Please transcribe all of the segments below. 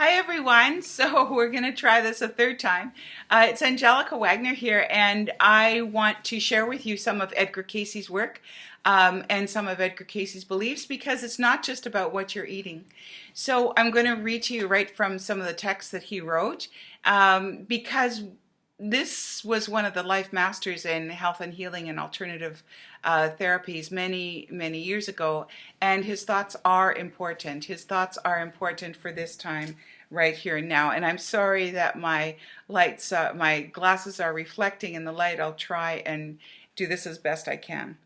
Hi everyone, so we're going to try this a third time. It's Angelica Wagner here, and I want to share with you some of Edgar Casey's work and some of Edgar Casey's beliefs, because it's not just about what you're eating. So I'm going to read to you right from some of the texts that he wrote, because this was one of the life masters in health and healing and alternative therapies many years ago, and his thoughts are important. His thoughts are important for this time right here and now. And I'm sorry that my lights, my glasses are reflecting in the light. I'll try and do this as best I can.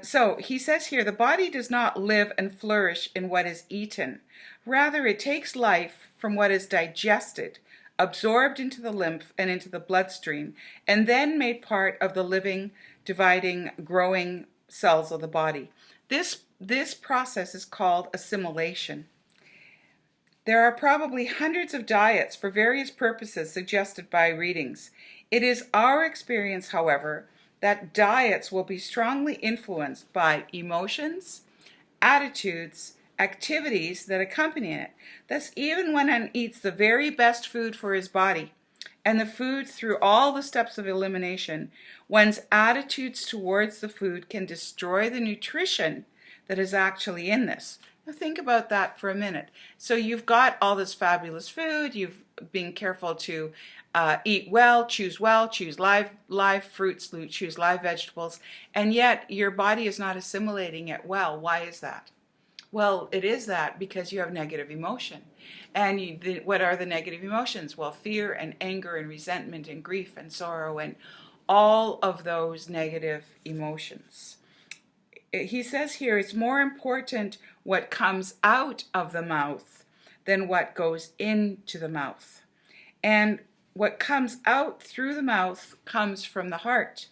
So he says here, the body does not live and flourish in what is eaten. Rather, it takes life from what is digested, absorbed into the lymph and into the bloodstream, and then made part of the living, dividing, growing cells of the body. This process is called assimilation. There are probably hundreds of diets for various purposes suggested by readings. It is our experience, however, that diets will be strongly influenced by emotions, attitudes, activities that accompany it. Thus, even when one eats the very best food for his body, and the food through all the steps of elimination, one's attitudes towards the food can destroy the nutrition that is actually in this. Now think about that for a minute. So you've got all this fabulous food, you've been careful to eat well, choose live fruits, choose live vegetables, and yet your body is not assimilating it well. Why is that? Well, it is that because you have negative emotion. And what are the negative emotions? Well, fear and anger and resentment and grief and sorrow and all of those negative emotions. He says here, it's more important what comes out of the mouth than what goes into the mouth. And what comes out through the mouth comes from the heart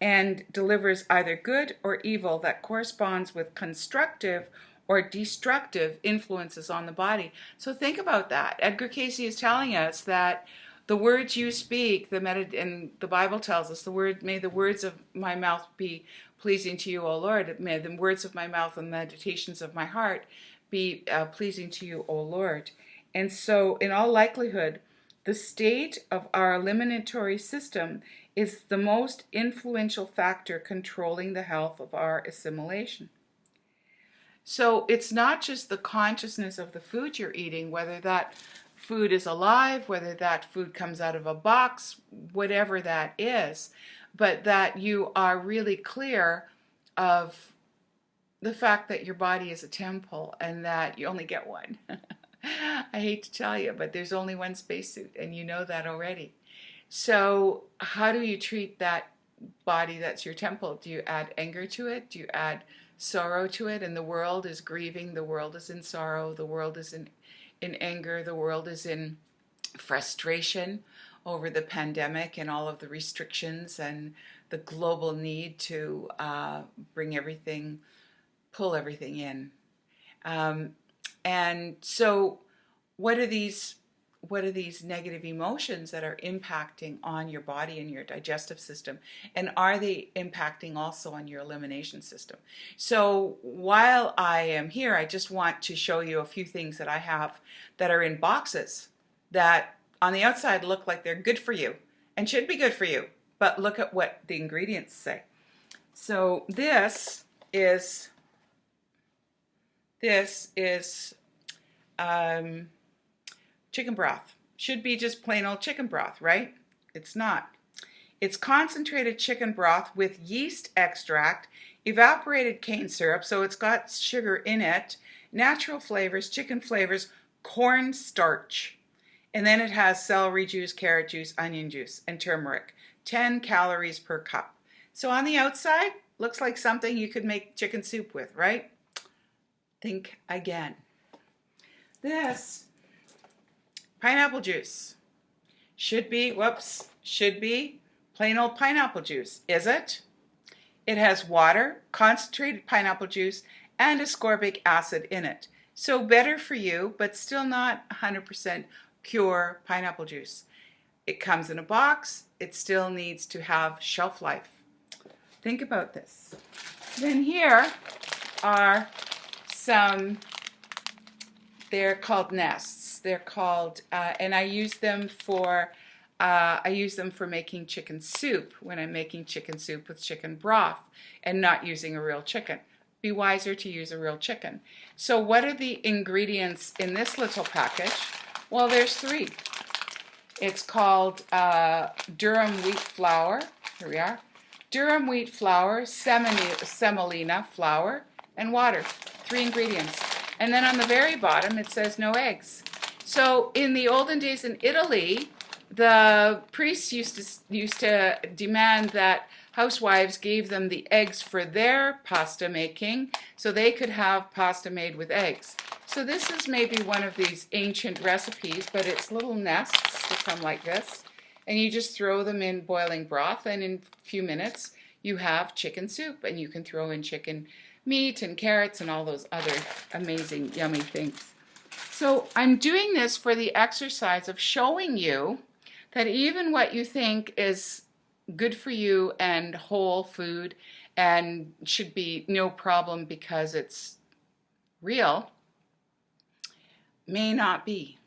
and delivers either good or evil that corresponds with constructive or destructive influences on the body. So think about that. Edgar Casey is telling us that the words you speak, and the Bible tells us, may the words of my mouth be pleasing to you, O Lord. May the words of my mouth and meditations of my heart be pleasing to you, O Lord. And so, in all likelihood, the state of our eliminatory system is the most influential factor controlling the health of our assimilation. So it's not just the consciousness of the food you're eating, whether that food is alive, whether that food comes out of a box, whatever that is, but that you are really clear of the fact that your body is a temple and that you only get one. I hate to tell you, but there's only one spacesuit, and you know that already. So how do you treat that body that's your temple? Do you add anger to it? Do you add sorrow to it? And the world is grieving, the world is in sorrow, the world is in anger, the world is in frustration over the pandemic and all of the restrictions and the global need to pull everything in. And so what are these negative emotions that are impacting on your body and your digestive system? And are they impacting also on your elimination system? So while I am here, I just want to show you a few things that I have that are in boxes that on the outside look like they're good for you and should be good for you. But look at what the ingredients say. So this is chicken broth. Should be just plain old chicken broth, right? It's not. It's concentrated chicken broth with yeast extract, evaporated cane syrup, so it's got sugar in it, natural flavors, chicken flavors, corn starch. And then it has celery juice, carrot juice, onion juice, and turmeric. 10 calories per cup. So on the outside, looks like something you could make chicken soup with, right? Think again. This pineapple juice should be plain old pineapple juice. Is it? It has water, concentrated pineapple juice, and ascorbic acid in it. So better for you, but still not 100% pure pineapple juice. It comes in a box. It still needs to have shelf life. Think about this. Then here are some, they're called nests. They're called, and I use them for making chicken soup when I'm making chicken soup with chicken broth and not using a real chicken. Be wiser to use a real chicken. So what are the ingredients in this little package? Well, there's 3. It's called durum wheat flour. Here we are. Durum wheat flour, semolina flour, and water. 3 ingredients. And then on the very bottom it says no eggs. So in the olden days in Italy, the priests used to demand that housewives gave them the eggs for their pasta making so they could have pasta made with eggs. So this is maybe one of these ancient recipes, but it's little nests that come like this. And you just throw them in boiling broth, and in a few minutes you have chicken soup, and you can throw in chicken meat and carrots and all those other amazing yummy things. So I'm doing this for the exercise of showing you that even what you think is good for you and whole food and should be no problem because it's real may not be.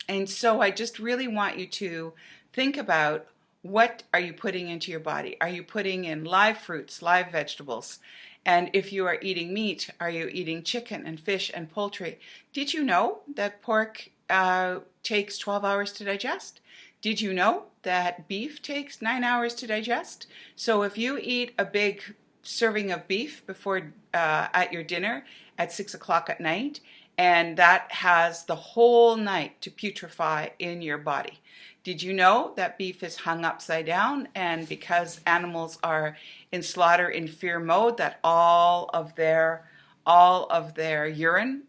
And so I just really want you to think about, what are you putting into your body? Are you putting in live fruits, live vegetables? And if you are eating meat, are you eating chicken and fish and poultry? Did you know that pork takes 12 hours to digest? Did you know that beef takes 9 hours to digest? So if you eat a big serving of beef before at your dinner at 6 o'clock at night, and that has the whole night to putrefy in your body. Did you know that beef is hung upside down, and because animals are in slaughter in fear mode, that all of their urine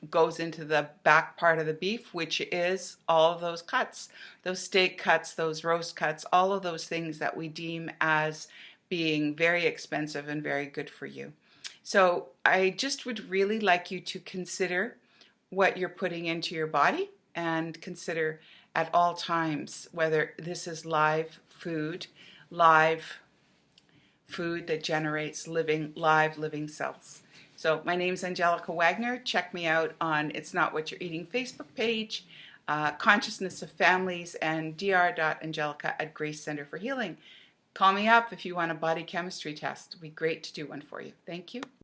goes into the back part of the beef, which is all of those cuts, those steak cuts, those roast cuts, all of those things that we deem as being very expensive and very good for you. So I just would really like you to consider what you're putting into your body, and consider at all times whether this is live food that generates live living cells. So my name's Angelica Wagner. Check me out on It's Not What You're Eating Facebook page, Consciousness of Families, and dr.angelica at Grace Center for Healing. Call me up if you want a body chemistry test. It'd be great to do one for you. Thank you.